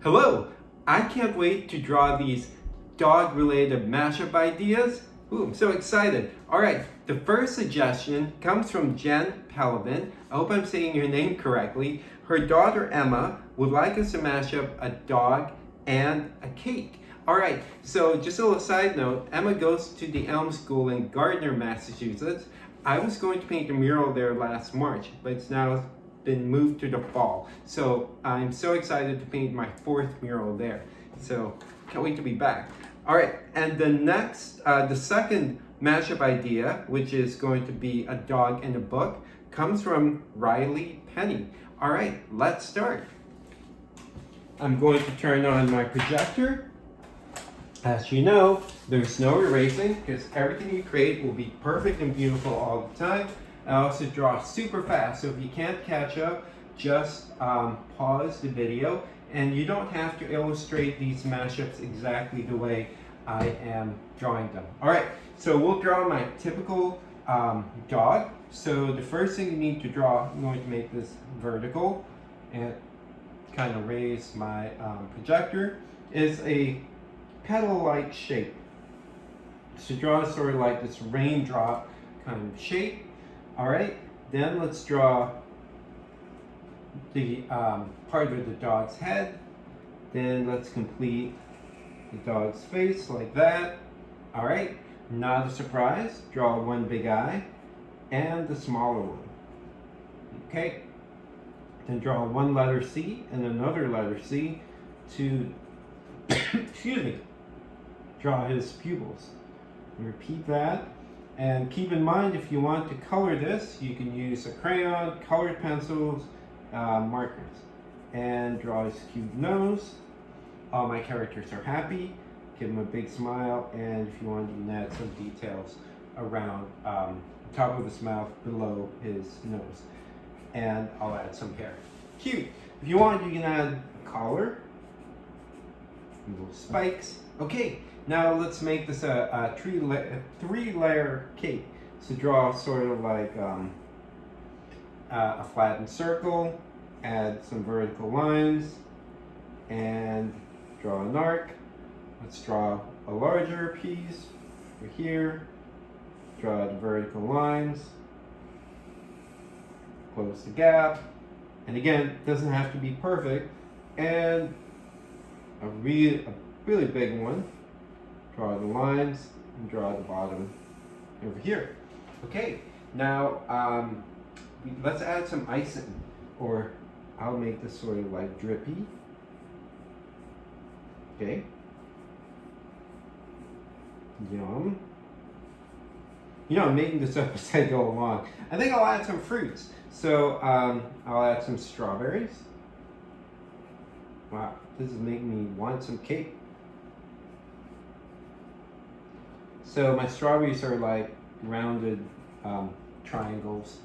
Hello! I can't wait to draw these dog-related mashup ideas. Ooh, I'm so excited. Alright, the first suggestion comes from Jen Pelovin. I hope I'm saying your name correctly. Her daughter Emma would like us to mash up a dog and a cake. Alright, so just a little side note, Emma goes to the Elm School in Gardner, Massachusetts. I was going to paint a mural there last March, but it's now been moved to the fall. So I'm so excited to paint my fourth mural there. So can't wait to be back. All right, and the second mashup idea, which is going to be a dog and a book, comes from Riley Penny. All right, let's start. I'm going to turn on my projector. As you know, there's no erasing because everything you create will be perfect and beautiful all the time. I also draw super fast, so if you can't catch up, just pause the video, and you don't have to illustrate these mashups exactly the way I am drawing them. All right, so we'll draw my typical dog. So the first thing you need to draw, I'm going to make this vertical and kind of raise my projector, is a petal-like shape. So draw sort of like this raindrop kind of shape. All right, then let's draw the part of the dog's head. Then let's complete the dog's face like that. All right, not a surprise, draw one big eye and the smaller one. Okay, then draw one letter C and another letter C to, excuse me, draw his pupils. Repeat that. And keep in mind, if you want to color this, you can use a crayon, colored pencils, markers, and draw his cute nose. All my characters are happy. Give him a big smile, and if you want, you can add some details around the top of his mouth, below his nose, and I'll add some hair. Cute. If you want, you can add a collar, little spikes. Okay. Now let's make this a three-layer cake. So draw sort of like a flattened circle, add some vertical lines, and draw an arc. Let's draw a larger piece over here. Draw the vertical lines, close the gap, and again, it doesn't have to be perfect. And a really big one. Draw the lines and draw the bottom over here. Okay, now let's add some icing, or I'll make this sort of like drippy. Okay. Yum. You know, I'm making this up as I go along. I think I'll add some fruits. So I'll add some strawberries. Wow, this is making me want some cake. So my strawberries are like rounded triangles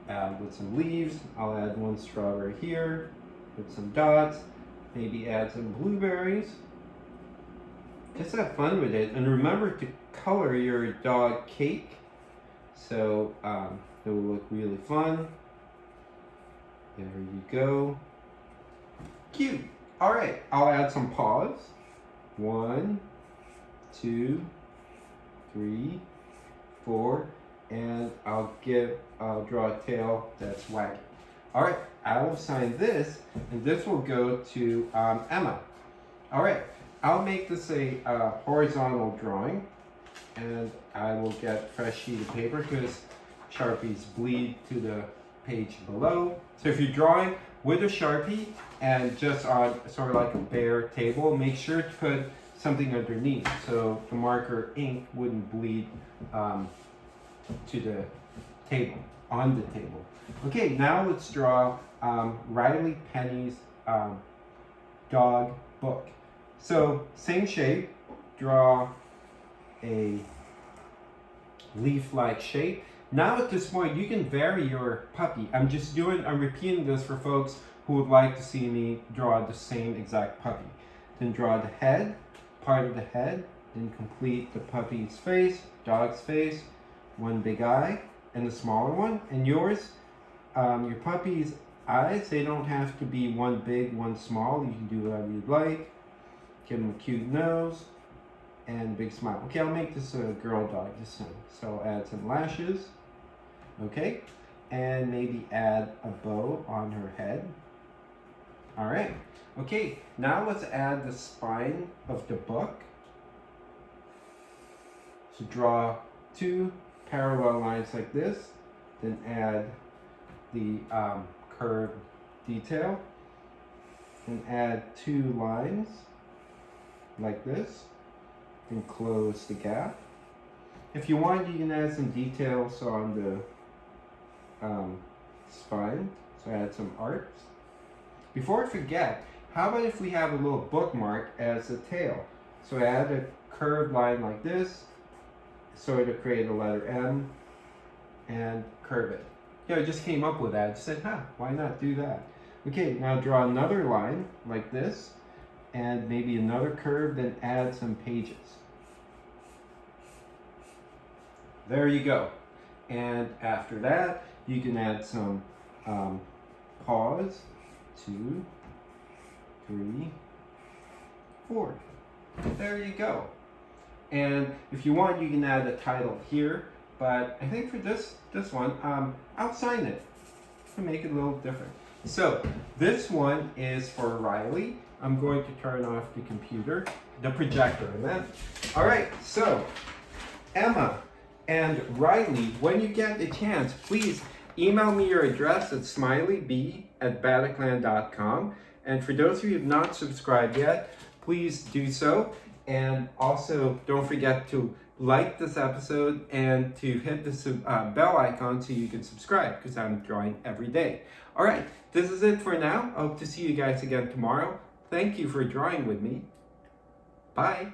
with some leaves. I'll add one strawberry here with some dots. Maybe add some blueberries. Just have fun with it. And remember to color your dog cake. So it will look really fun. There you go. Cute. All right, I'll add some paws. 1, 2, 3, 4, and I'll draw a tail that's wagging. All right, I will sign this, and this will go to Emma. All right, I'll make this a horizontal drawing, and I will get fresh sheet of paper because Sharpies bleed to the page below. So if you're drawing with a Sharpie and just on sort of like a bare table, make sure to put something underneath so the marker ink wouldn't bleed to the table, on the table. Okay, now let's draw Riley Penny's dog book. So same shape, draw a leaf-like shape. Now at this point, you can vary your puppy. I'm repeating this for folks who would like to see me draw the same exact puppy. Then draw the head, part of the head, then complete the puppy's face, dog's face, one big eye, and the smaller one. And yours, your puppy's eyes. They don't have to be one big, one small. You can do whatever you'd like. Give them a cute nose and a big smile. Okay, I'll make this a girl dog this time. So I'll add some lashes. Okay, and maybe add a bow on her head. All right. Okay, now let's add the spine of the book. So draw 2 parallel lines like this, then add the curved detail, and add 2 lines like this, and close the gap. If you want, you can add some details on the spine, so add some arcs. Before I forget, how about if we have a little bookmark as a tail? So add a curved line like this, so to create a letter M, and curve it. Yeah, I just came up with that. I said, why not do that? Okay, now draw another line like this, and maybe another curve, then add some pages. There you go. And after that, you can add some paws. 2, 3, 4. There you go. And if you want, you can add a title here. But I think for this one, I'll sign it to make it a little different. So this one is for Riley. I'm going to turn off the computer, the projector, I meant. All right, so Emma and Riley, when you get the chance, please email me your address at smileyb@bataclan.com. And for those of you who have not subscribed yet, please do so. And also, don't forget to like this episode and to hit the bell icon so you can subscribe, because I'm drawing every day. All right, this is it for now. I hope to see you guys again tomorrow. Thank you for drawing with me. Bye.